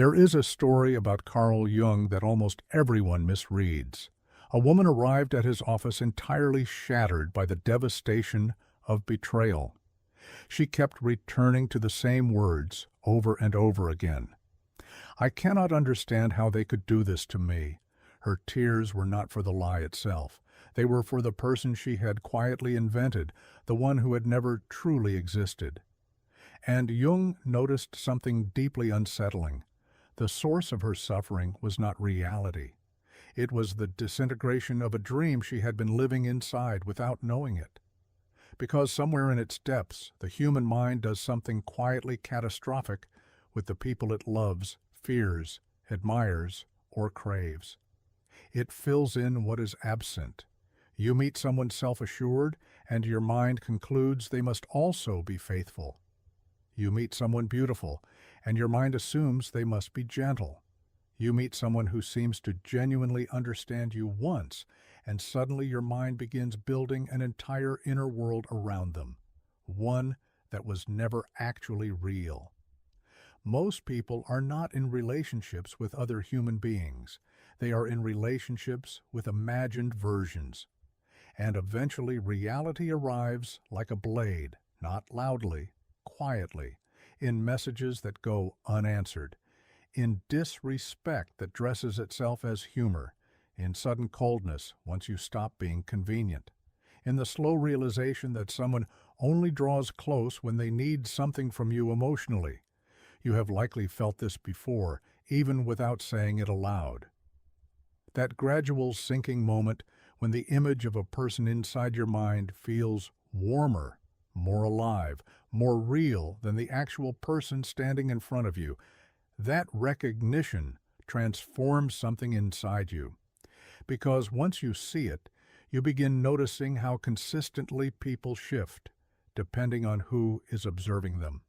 There is a story about Carl Jung that almost everyone misreads. A woman arrived at his office entirely shattered by the devastation of betrayal. She kept returning to the same words over and over again. "I cannot understand how they could do this to me." Her tears were not for the lie itself. They were for the person she had quietly invented, the one who had never truly existed. And Jung noticed something deeply unsettling. The source of her suffering was not reality. It was the disintegration of a dream she had been living inside without knowing it. Because somewhere in its depths, the human mind does something quietly catastrophic with the people it loves, fears, admires, or craves. It fills in what is absent. You meet someone self-assured, and your mind concludes they must also be faithful. You meet someone beautiful, and your mind assumes they must be gentle. You meet someone who seems to genuinely understand you once, and suddenly your mind begins building an entire inner world around them, one that was never actually real. Most people are not in relationships with other human beings. They are in relationships with imagined versions. And eventually reality arrives like a blade, not loudly, quietly, in messages that go unanswered, in disrespect that dresses itself as humor, in sudden coldness once you stop being convenient, in the slow realization that someone only draws close when they need something from you emotionally. You have likely felt this before, even without saying it aloud. That gradual sinking moment when the image of a person inside your mind feels warmer, more alive, more real than the actual person standing in front of you. That recognition transforms something inside you. Because once you see it, you begin noticing how consistently people shift, depending on who is observing them.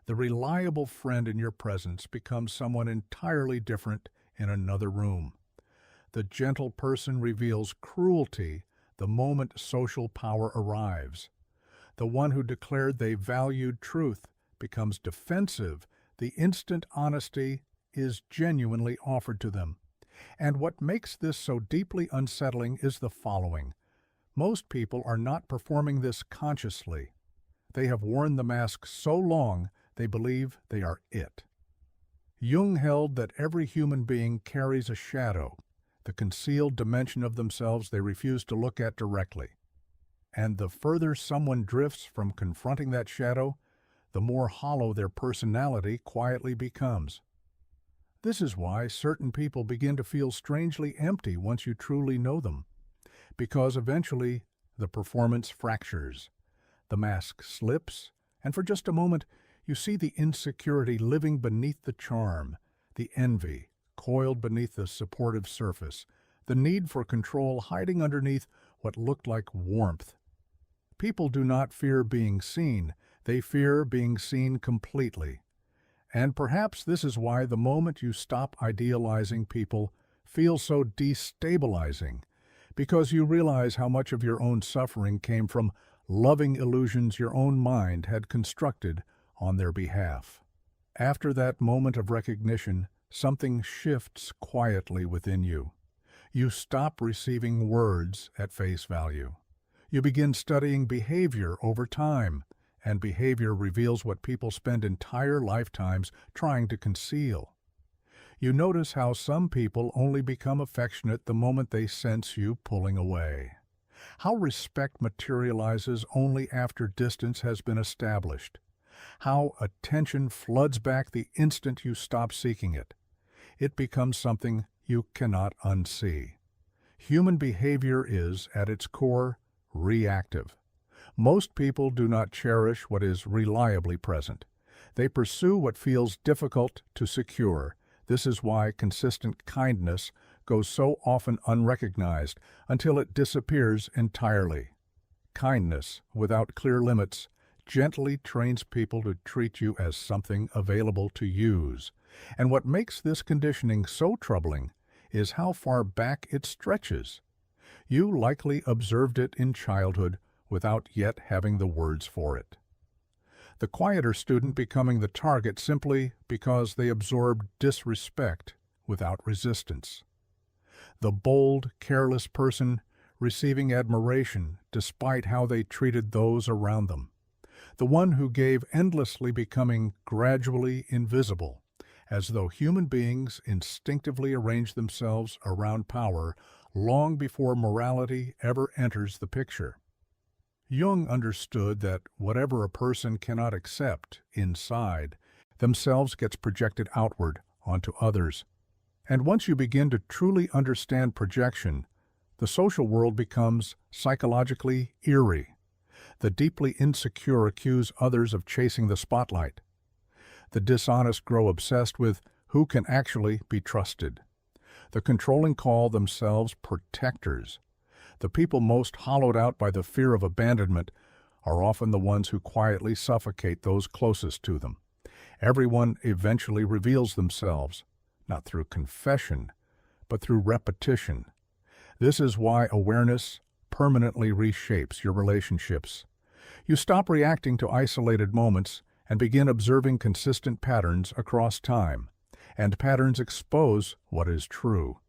The reliable friend in your presence becomes someone entirely different in another room. The gentle person reveals cruelty the moment social power arrives. The one who declared they valued truth becomes defensive the instant honesty is genuinely offered to them. And what makes this so deeply unsettling is the following. Most people are not performing this consciously. They have worn the mask so long they believe they are it. Jung held that every human being carries a shadow, the concealed dimension of themselves they refuse to look at directly. And the further someone drifts from confronting that shadow, the more hollow their personality quietly becomes. This is why certain people begin to feel strangely empty once you truly know them, because eventually the performance fractures. The mask slips, and for just a moment you see the insecurity living beneath the charm, the envy coiled beneath the supportive surface, the need for control hiding underneath what looked like warmth. People do not fear being seen, they fear being seen completely. And perhaps this is why the moment you stop idealizing people feels so destabilizing, because you realize how much of your own suffering came from loving illusions your own mind had constructed on their behalf. After that moment of recognition, something shifts quietly within you. You stop receiving words at face value. You begin studying behavior over time, and behavior reveals what people spend entire lifetimes trying to conceal. You notice how some people only become affectionate the moment they sense you pulling away. How respect materializes only after distance has been established. How attention floods back the instant you stop seeking it. It becomes something you cannot unsee. Human behavior is, at its core, reactive. Most people do not cherish what is reliably present. They pursue what feels difficult to secure. This is why consistent kindness goes so often unrecognized until it disappears entirely. Kindness, without clear limits, gently trains people to treat you as something available to use. And what makes this conditioning so troubling is how far back it stretches. You likely observed it in childhood without yet having the words for it. the quieter student becoming the target simply because they absorbed disrespect without resistance. The bold, careless person receiving admiration despite how they treated those around them. The one who gave endlessly becoming gradually invisible, as though human beings instinctively arrange themselves around power long before morality ever enters the picture. Jung understood that whatever a person cannot accept inside themselves gets projected outward onto others. And once you begin to truly understand projection, the social world becomes psychologically eerie. The deeply insecure accuse others of chasing the spotlight. The dishonest grow obsessed with who can actually be trusted. The controlling call themselves protectors. The people most hollowed out by the fear of abandonment are often the ones who quietly suffocate those closest to them. Everyone eventually reveals themselves, not through confession, but through repetition. This is why awareness permanently reshapes your relationships. You stop reacting to isolated moments and begin observing consistent patterns across time. And patterns expose what is true.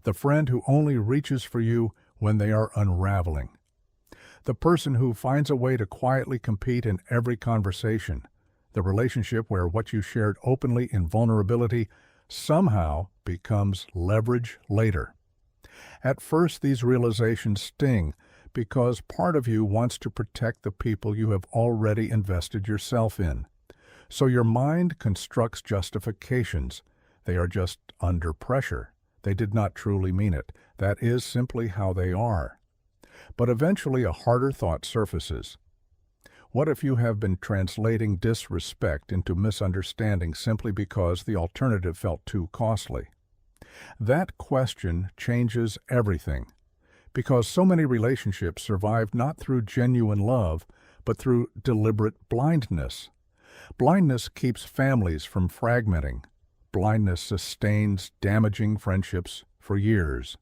The friend who only reaches for you when they are unraveling. The person who finds a way to quietly compete in every conversation. The relationship where what you shared openly in vulnerability somehow becomes leverage later. At first, these realizations sting because part of you wants to protect the people you have already invested yourself in. So your mind constructs justifications. They are just under pressure. They did not truly mean it. That is simply how they are. But eventually a harder thought surfaces. What if you have been translating disrespect into misunderstanding simply because the alternative felt too costly? That question changes everything, because so many relationships survive not through genuine love, but through deliberate blindness. Blindness keeps families from fragmenting. Blindness sustains damaging friendships for years.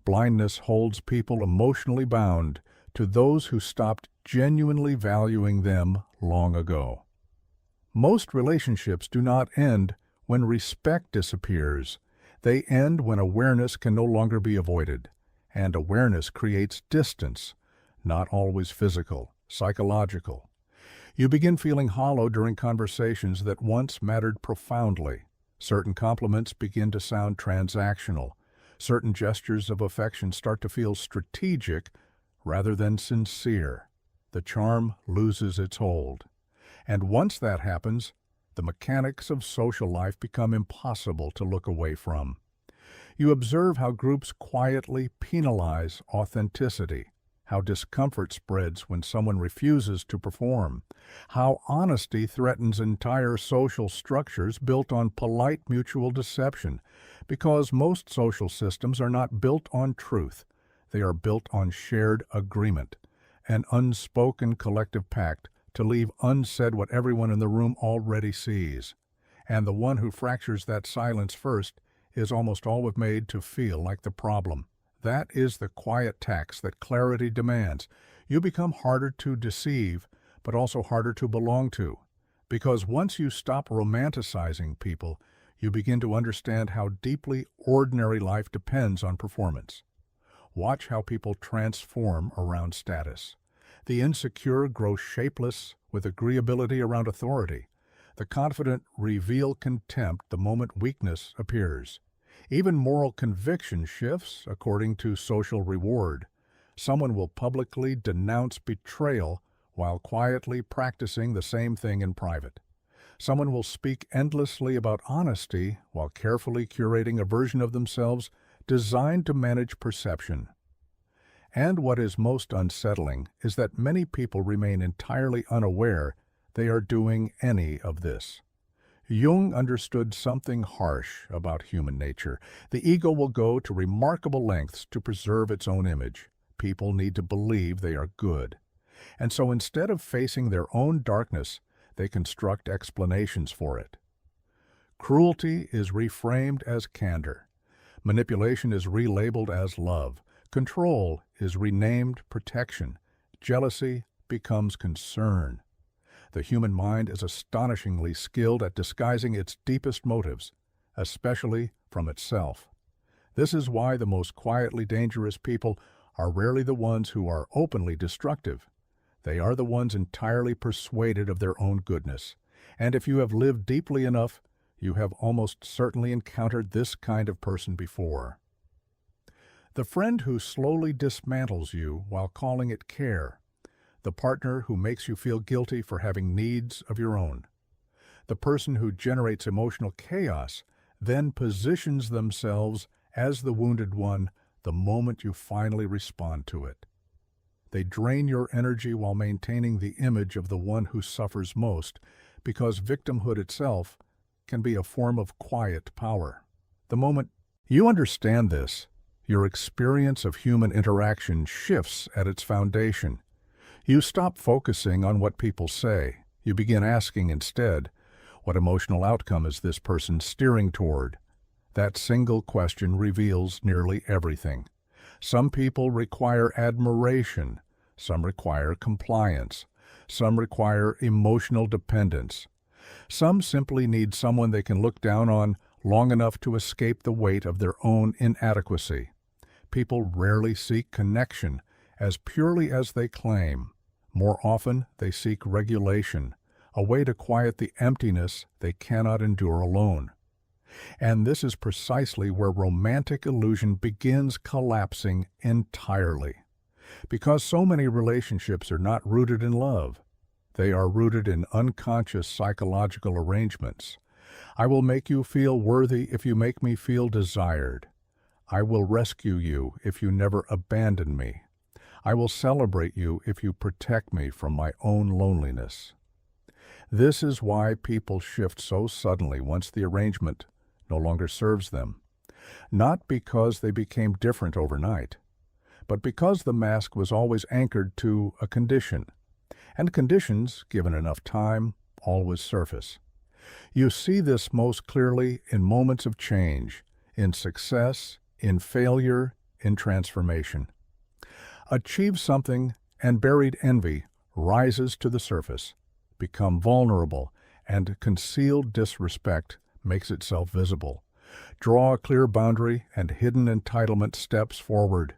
Blindness holds people emotionally bound to those who stopped genuinely valuing them long ago. Most relationships do not end when respect disappears. They end when awareness can no longer be avoided, and awareness creates distance, not always physical, psychological. You begin feeling hollow during conversations that once mattered profoundly. Certain compliments begin to sound transactional. Certain gestures of affection start to feel strategic rather than sincere. The charm loses its hold. And once that happens, the mechanics of social life become impossible to look away from. You observe how groups quietly penalize authenticity, how discomfort spreads when someone refuses to perform, how honesty threatens entire social structures built on polite mutual deception, because most social systems are not built on truth. They are built on shared agreement, an unspoken collective pact to leave unsaid what everyone in the room already sees. And the one who fractures that silence first is almost always made to feel like the problem. That is the quiet tax that clarity demands. You become harder to deceive, but also harder to belong to. Because once you stop romanticizing people, you begin to understand how deeply ordinary life depends on performance. Watch how people transform around status. The insecure grow shapeless with agreeability around authority. The confident reveal contempt the moment weakness appears. Even moral conviction shifts according to social reward. Someone will publicly denounce betrayal while quietly practicing the same thing in private. Someone will speak endlessly about honesty while carefully curating a version of themselves designed to manage perception. And what is most unsettling is that many people remain entirely unaware they are doing any of this. Jung understood something harsh about human nature. The ego will go to remarkable lengths to preserve its own image. People need to believe they are good. And so instead of facing their own darkness, they construct explanations for it. Cruelty is reframed as candor. Manipulation is relabeled as love. Control is renamed protection. Jealousy becomes concern. The human mind is astonishingly skilled at disguising its deepest motives, especially from itself. This is why the most quietly dangerous people are rarely the ones who are openly destructive. They are the ones entirely persuaded of their own goodness. And if you have lived deeply enough, you have almost certainly encountered this kind of person before. The friend who slowly dismantles you while calling it care. The partner who makes you feel guilty for having needs of your own. The person who generates emotional chaos, then positions themselves as the wounded one the moment you finally respond to it. They drain your energy while maintaining the image of the one who suffers most, because victimhood itself can be a form of quiet power. The moment you understand this, your experience of human interaction shifts at its foundation. You stop focusing on what people say. You begin asking instead, what emotional outcome is this person steering toward? That single question reveals nearly everything. Some people require admiration, some require compliance, some require emotional dependence. Some simply need someone they can look down on long enough to escape the weight of their own inadequacy. People rarely seek connection as purely as they claim. More often, they seek regulation, a way to quiet the emptiness they cannot endure alone. And this is precisely where romantic illusion begins collapsing entirely. Because so many relationships are not rooted in love. They are rooted in unconscious psychological arrangements. I will make you feel worthy if you make me feel desired. I will rescue you if you never abandon me. I will celebrate you if you protect me from my own loneliness. This is why people shift so suddenly once the arrangement no longer serves them. Not because they became different overnight, but because the mask was always anchored to a condition. And conditions, given enough time, always surface. You see this most clearly in moments of change, in success, in failure, in transformation. Achieve something, and buried envy rises to the surface. Become vulnerable, and concealed disrespect makes itself visible. Draw a clear boundary, and hidden entitlement steps forward.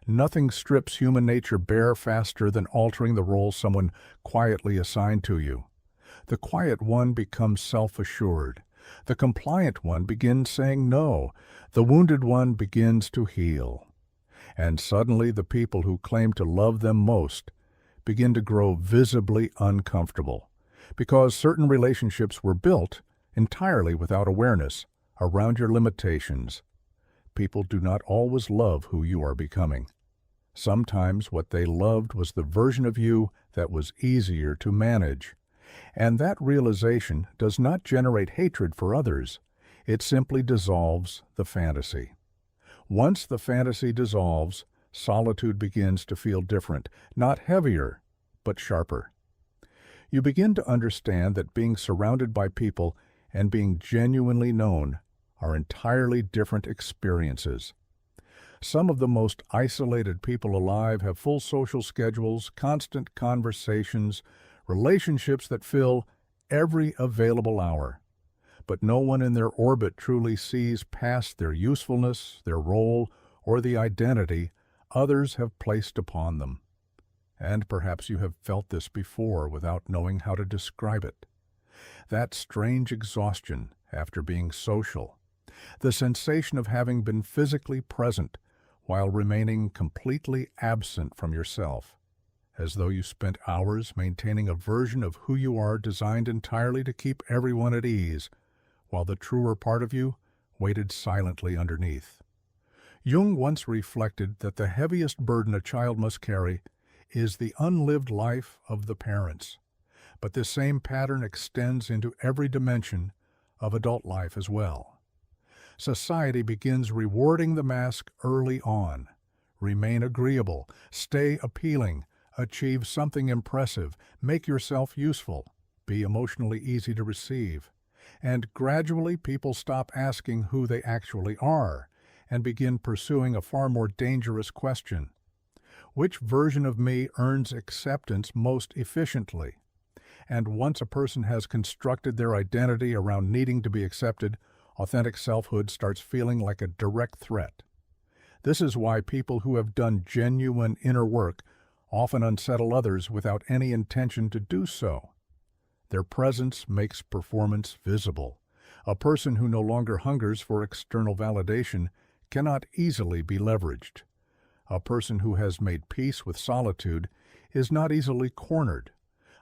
Nothing strips human nature bare faster than altering the role someone quietly assigned to you. The quiet one becomes self-assured. The compliant one begins saying no. The wounded one begins to heal. And suddenly the people who claim to love them most begin to grow visibly uncomfortable, because certain relationships were built entirely without awareness around your limitations. People do not always love who you are becoming. Sometimes what they loved was the version of you that was easier to manage. And that realization does not generate hatred for others. It simply dissolves the fantasy. Once the fantasy dissolves, solitude begins to feel different, not heavier, but sharper. You begin to understand that being surrounded by people and being genuinely known are entirely different experiences. Some of the most isolated people alive have full social schedules, constant conversations, relationships that fill every available hour. But no one in their orbit truly sees past their usefulness, their role, or the identity others have placed upon them. And perhaps you have felt this before without knowing how to describe it. That strange exhaustion after being social. The sensation of having been physically present while remaining completely absent from yourself, as though you spent hours maintaining a version of who you are designed entirely to keep everyone at ease, while the truer part of you waited silently underneath. Jung once reflected that the heaviest burden a child must carry is the unlived life of the parents. But this same pattern extends into every dimension of adult life as well. Society begins rewarding the mask early on. Remain agreeable, stay appealing, achieve something impressive, make yourself useful, be emotionally easy to receive. And gradually people stop asking who they actually are and begin pursuing a far more dangerous question. Which version of me earns acceptance most efficiently? And once a person has constructed their identity around needing to be accepted, authentic selfhood starts feeling like a direct threat. This is why people who have done genuine inner work often unsettle others without any intention to do so. Their presence makes performance visible. A person who no longer hungers for external validation cannot easily be leveraged. A person who has made peace with solitude is not easily cornered.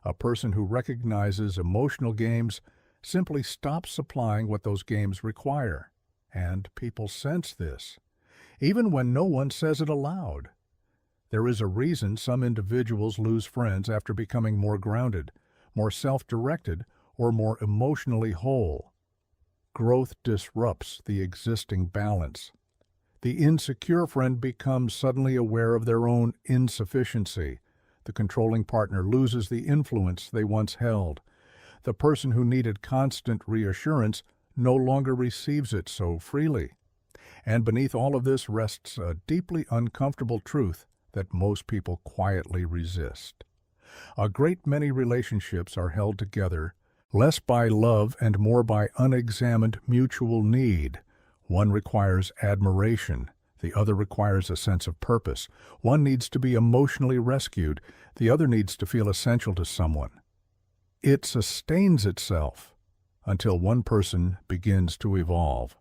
A person who recognizes emotional games simply stops supplying what those games require. And people sense this, even when no one says it aloud. There is a reason some individuals lose friends after becoming more grounded, more self-directed, or more emotionally whole. Growth disrupts the existing balance. The insecure friend becomes suddenly aware of their own insufficiency. The controlling partner loses the influence they once held. The person who needed constant reassurance no longer receives it so freely. And beneath all of this rests a deeply uncomfortable truth that most people quietly resist. A great many relationships are held together less by love and more by unexamined mutual need. One requires admiration, the other requires a sense of purpose. One needs to be emotionally rescued, the other needs to feel essential to someone. It sustains itself until one person begins to evolve.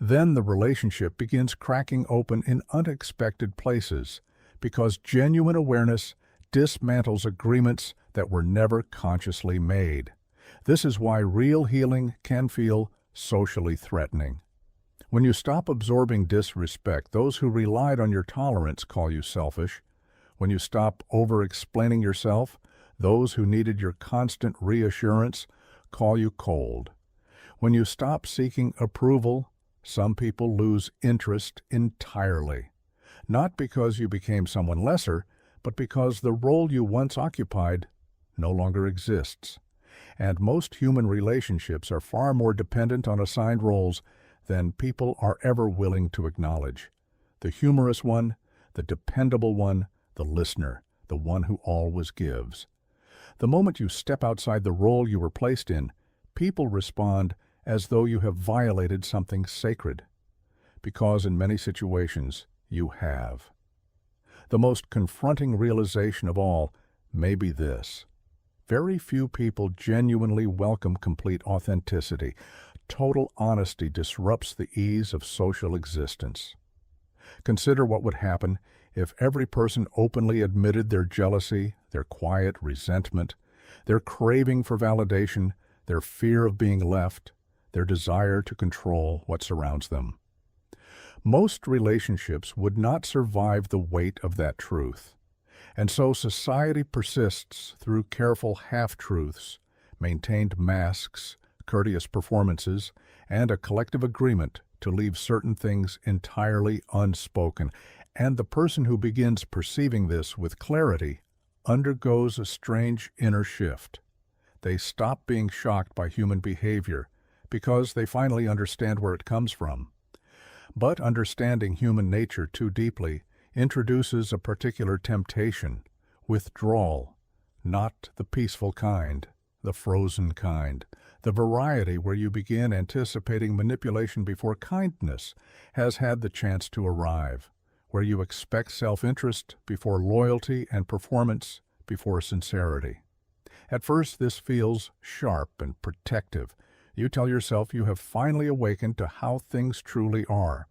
Then the relationship begins cracking open in unexpected places because genuine awareness dismantles agreements that were never consciously made. This is why real healing can feel socially threatening. When you stop absorbing disrespect, those who relied on your tolerance call you selfish. When you stop over-explaining yourself, those who needed your constant reassurance call you cold. When you stop seeking approval, some people lose interest entirely. Not because you became someone lesser, but because the role you once occupied no longer exists. And most human relationships are far more dependent on assigned roles than people are ever willing to acknowledge. The humorous one, the dependable one, the listener, the one who always gives. The moment you step outside the role you were placed in, people respond as though you have violated something sacred. Because in many situations, you have. The most confronting realization of all may be this. Very few people genuinely welcome complete authenticity. Total honesty disrupts the ease of social existence. Consider what would happen if every person openly admitted their jealousy, their quiet resentment, their craving for validation, their fear of being left, their desire to control what surrounds them. Most relationships would not survive the weight of that truth. And so society persists through careful half-truths, maintained masks, courteous performances, and a collective agreement to leave certain things entirely unspoken. And the person who begins perceiving this with clarity undergoes a strange inner shift. They stop being shocked by human behavior because they finally understand where it comes from. But understanding human nature too deeply introduces a particular temptation, withdrawal, not the peaceful kind, the frozen kind, the variety where you begin anticipating manipulation before kindness has had the chance to arrive, where you expect self-interest before loyalty and performance before sincerity. At first, this feels sharp and protective. You tell yourself you have finally awakened to how things truly are.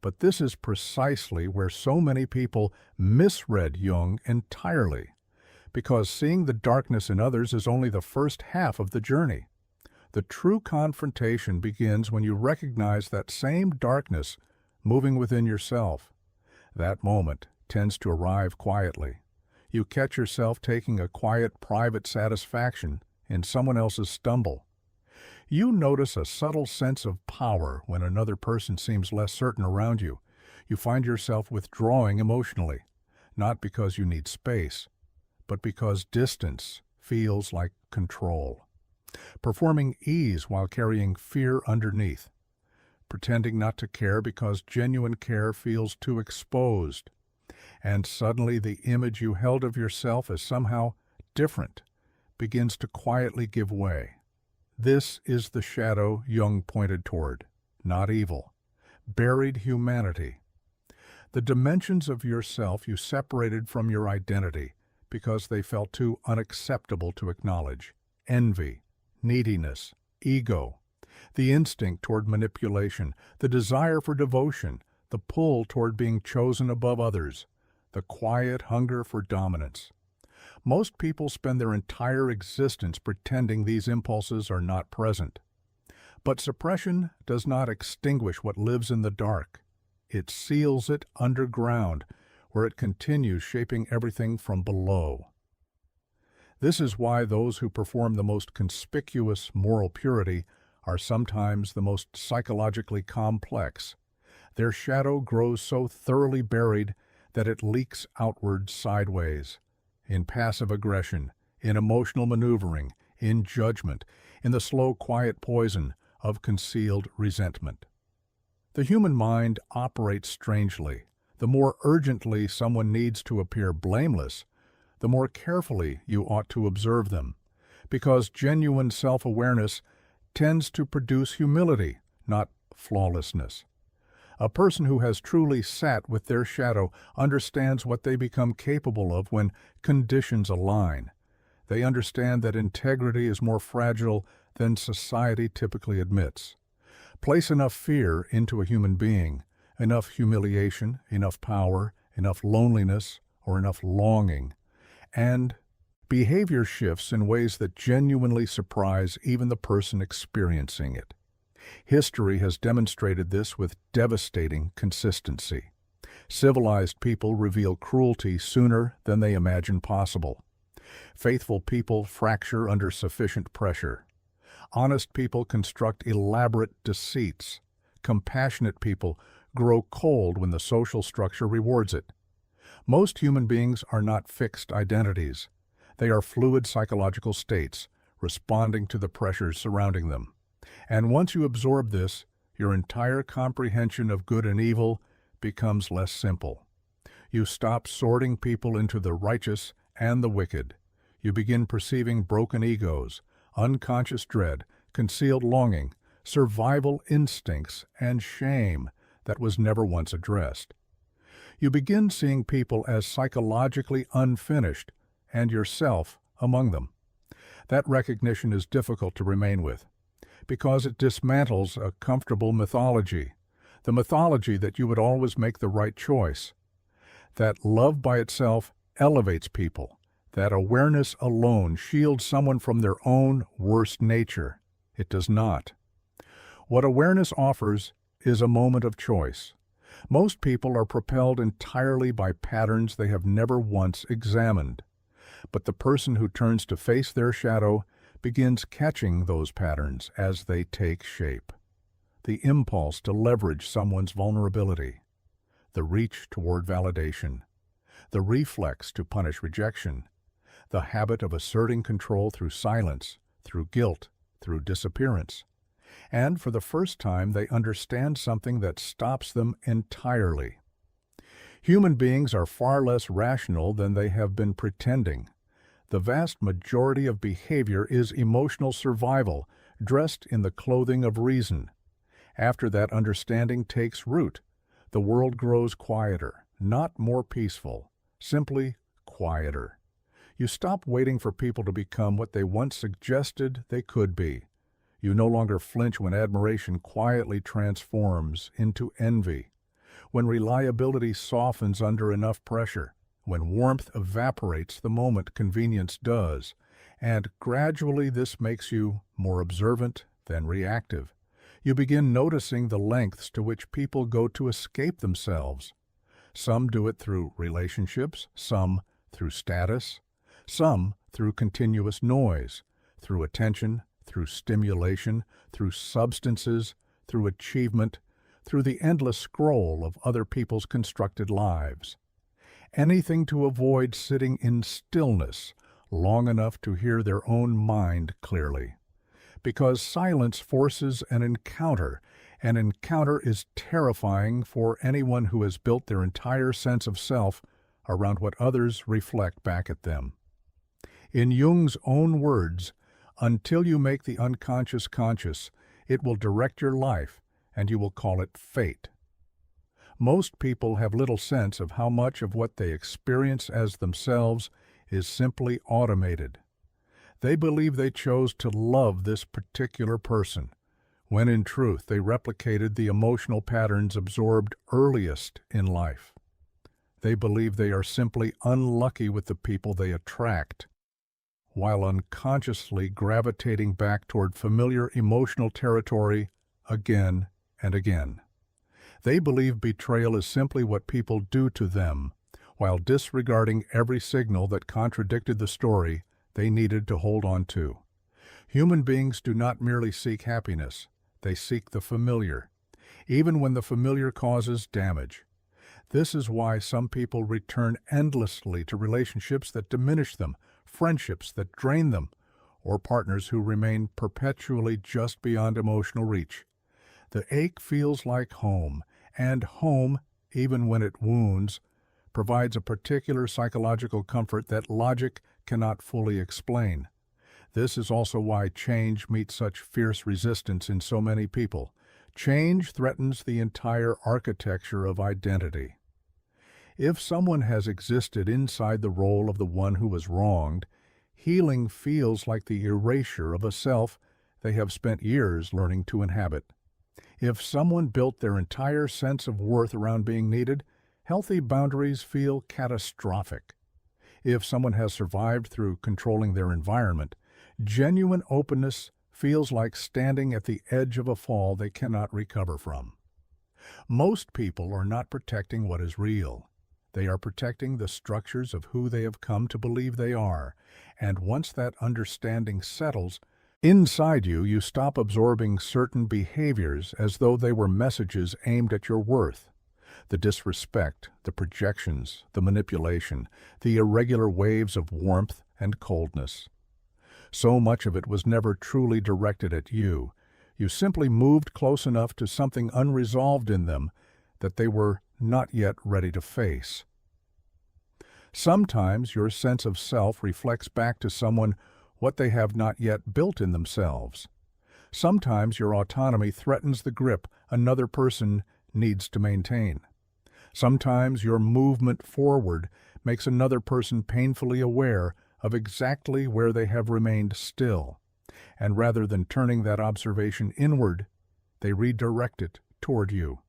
But this is precisely where so many people misread Jung entirely, because seeing the darkness in others is only the first half of the journey. The true confrontation begins when you recognize that same darkness moving within yourself. That moment tends to arrive quietly. You catch yourself taking a quiet, private satisfaction in someone else's stumble. You notice a subtle sense of power when another person seems less certain around you. You find yourself withdrawing emotionally, not because you need space, but because distance feels like control. Performing ease while carrying fear underneath. Pretending not to care because genuine care feels too exposed. And suddenly the image you held of yourself as somehow different begins to quietly give way. This is the shadow Jung pointed toward, not evil, buried humanity. The dimensions of yourself you separated from your identity because they felt too unacceptable to acknowledge. Envy, neediness, ego, the instinct toward manipulation, the desire for devotion, the pull toward being chosen above others, the quiet hunger for dominance. Most people spend their entire existence pretending these impulses are not present. But suppression does not extinguish what lives in the dark. It seals it underground, where it continues shaping everything from below. This is why those who perform the most conspicuous moral purity are sometimes the most psychologically complex. Their shadow grows so thoroughly buried that it leaks outward sideways, in passive aggression, in emotional maneuvering, in judgment, in the slow, quiet poison of concealed resentment. The human mind operates strangely. The more urgently someone needs to appear blameless, the more carefully you ought to observe them, because genuine self-awareness tends to produce humility, not flawlessness. A person who has truly sat with their shadow understands what they become capable of when conditions align. They understand that integrity is more fragile than society typically admits. Place enough fear into a human being, enough humiliation, enough power, enough loneliness, or enough longing, and behavior shifts in ways that genuinely surprise even the person experiencing it. History has demonstrated this with devastating consistency. Civilized people reveal cruelty sooner than they imagine possible. Faithful people fracture under sufficient pressure. Honest people construct elaborate deceits. Compassionate people grow cold when the social structure rewards it. Most human beings are not fixed identities. They are fluid psychological states, responding to the pressures surrounding them. And once you absorb this, your entire comprehension of good and evil becomes less simple. You stop sorting people into the righteous and the wicked. You begin perceiving broken egos, unconscious dread, concealed longing, survival instincts, and shame that was never once addressed. You begin seeing people as psychologically unfinished, and yourself among them. That recognition is difficult to remain with, because it dismantles a comfortable mythology, the mythology that you would always make the right choice, that love by itself elevates people, that awareness alone shields someone from their own worst nature. It does not. What awareness offers is a moment of choice. Most people are propelled entirely by patterns they have never once examined. But the person who turns to face their shadow begins catching those patterns as they take shape. The impulse to leverage someone's vulnerability, the reach toward validation, the reflex to punish rejection, the habit of asserting control through silence, through guilt, through disappearance. And for the first time, they understand something that stops them entirely. Human beings are far less rational than they have been pretending. The vast majority of behavior is emotional survival, dressed in the clothing of reason. After that understanding takes root, the world grows quieter, not more peaceful, simply quieter. You stop waiting for people to become what they once suggested they could be. You no longer flinch when admiration quietly transforms into envy, when reliability softens under enough pressure, when warmth evaporates the moment convenience does, and gradually this makes you more observant than reactive. You begin noticing the lengths to which people go to escape themselves. Some do it through relationships, some through status, some through continuous noise, through attention, through stimulation, through substances, through achievement, through the endless scroll of other people's constructed lives. Anything to avoid sitting in stillness long enough to hear their own mind clearly. Because silence forces an encounter. An encounter is terrifying for anyone who has built their entire sense of self around what others reflect back at them. In Jung's own words, until you make the unconscious conscious, it will direct your life, and you will call it fate. Most people have little sense of how much of what they experience as themselves is simply automated. They believe they chose to love this particular person, when in truth they replicated the emotional patterns absorbed earliest in life. They believe they are simply unlucky with the people they attract, while unconsciously gravitating back toward familiar emotional territory again and again. They believe betrayal is simply what people do to them, while disregarding every signal that contradicted the story they needed to hold on to. Human beings do not merely seek happiness, they seek the familiar, even when the familiar causes damage. This is why some people return endlessly to relationships that diminish them, friendships that drain them, or partners who remain perpetually just beyond emotional reach. The ache feels like home, and home, even when it wounds, provides a particular psychological comfort that logic cannot fully explain. This is also why change meets such fierce resistance in so many people. Change threatens the entire architecture of identity. If someone has existed inside the role of the one who was wronged, healing feels like the erasure of a self they have spent years learning to inhabit. If someone built their entire sense of worth around being needed, healthy boundaries feel catastrophic. If someone has survived through controlling their environment, genuine openness feels like standing at the edge of a fall they cannot recover from. Most people are not protecting what is real. They are protecting the structures of who they have come to believe they are, and once that understanding settles, inside you, you stop absorbing certain behaviors as though they were messages aimed at your worth. The disrespect, the projections, the manipulation, the irregular waves of warmth and coldness. So much of it was never truly directed at you. You simply moved close enough to something unresolved in them that they were not yet ready to face. Sometimes your sense of self reflects back to someone what they have not yet built in themselves. Sometimes your autonomy threatens the grip another person needs to maintain. Sometimes your movement forward makes another person painfully aware of exactly where they have remained still, and rather than turning that observation inward, they redirect it toward you,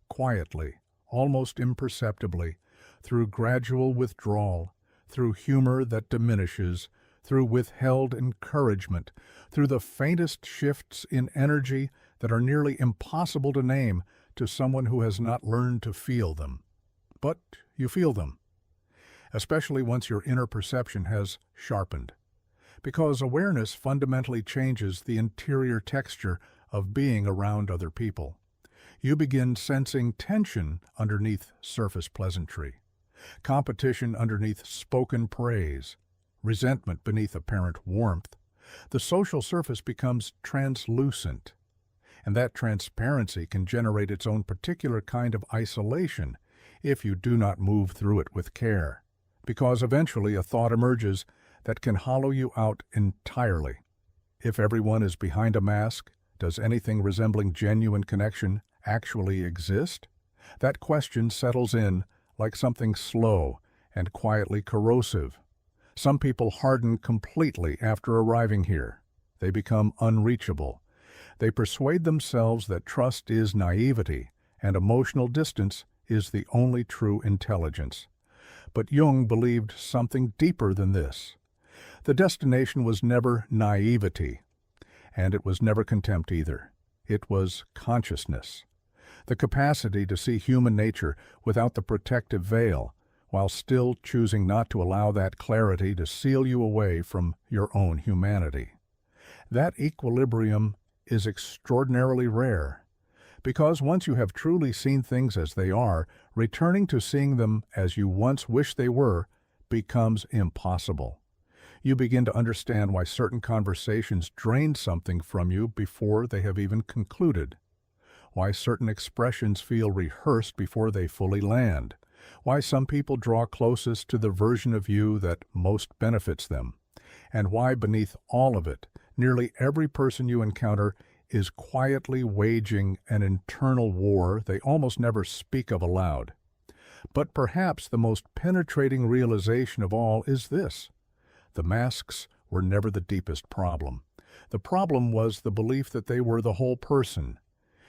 quietly, almost imperceptibly, through gradual withdrawal, through humor that diminishes, through withheld encouragement, through the faintest shifts in energy that are nearly impossible to name to someone who has not learned to feel them. But you feel them, especially once your inner perception has sharpened, because awareness fundamentally changes the interior texture of being around other people. You begin sensing tension underneath surface pleasantry, competition underneath spoken praise, resentment beneath apparent warmth. The social surface becomes translucent, and that transparency can generate its own particular kind of isolation if you do not move through it with care, because eventually a thought emerges that can hollow you out entirely. If everyone is behind a mask, does anything resembling genuine connection actually exist? That question settles in like something slow and quietly corrosive. Some people harden completely after arriving here. They become unreachable. They persuade themselves that trust is naivety and emotional distance is the only true intelligence. But Jung believed something deeper than this. The destination was never naivety, and it was never contempt either. It was consciousness, the capacity to see human nature without the protective veil, while still choosing not to allow that clarity to seal you away from your own humanity. That equilibrium is extraordinarily rare, because once you have truly seen things as they are, returning to seeing them as you once wished they were becomes impossible. You begin to understand why certain conversations drain something from you before they have even concluded, why certain expressions feel rehearsed before they fully land, why some people draw closest to the version of you that most benefits them, and why beneath all of it, nearly every person you encounter is quietly waging an internal war they almost never speak of aloud. But perhaps the most penetrating realization of all is this: the masks were never the deepest problem. The problem was the belief that they were the whole person.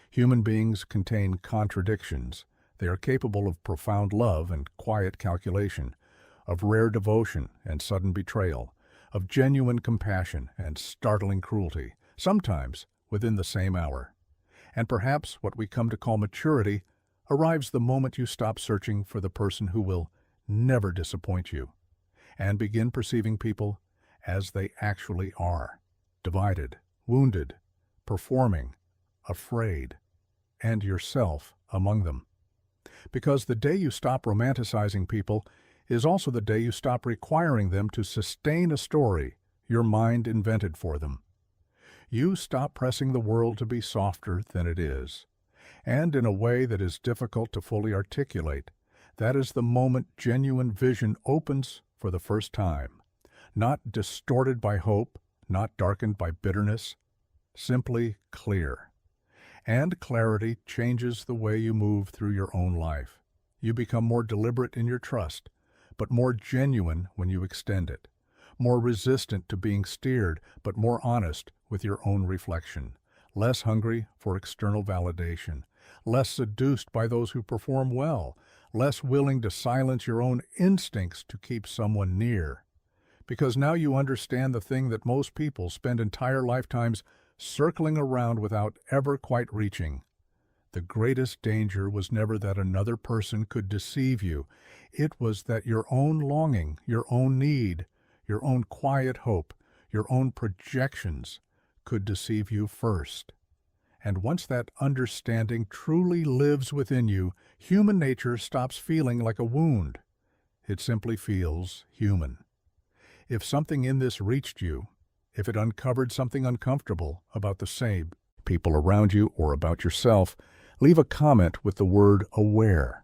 Human beings contain contradictions. They are capable of profound love and quiet calculation, of rare devotion and sudden betrayal, of genuine compassion and startling cruelty, sometimes within the same hour. And perhaps what we come to call maturity arrives the moment you stop searching for the person who will never disappoint you, and begin perceiving people as they actually are: divided, wounded, performing, afraid, and yourself among them. Because the day you stop romanticizing people is also the day you stop requiring them to sustain a story your mind invented for them. You stop pressing the world to be softer than it is, and in a way that is difficult to fully articulate. That is the moment genuine vision opens for the first time, not distorted by hope, not darkened by bitterness, simply clear. And clarity changes the way you move through your own life. You become more deliberate in your trust, but more genuine when you extend it, more resistant to being steered, but more honest with your own reflection, less hungry for external validation, less seduced by those who perform well, less willing to silence your own instincts to keep someone near. Because now you understand the thing that most people spend entire lifetimes circling around without ever quite reaching. The greatest danger was never that another person could deceive you. It was that your own longing, your own need, your own quiet hope, your own projections could deceive you first. And once that understanding truly lives within you, human nature stops feeling like a wound. It simply feels human. If something in this reached you, if it uncovered something uncomfortable about the same people around you or about yourself, leave a comment with the word aware.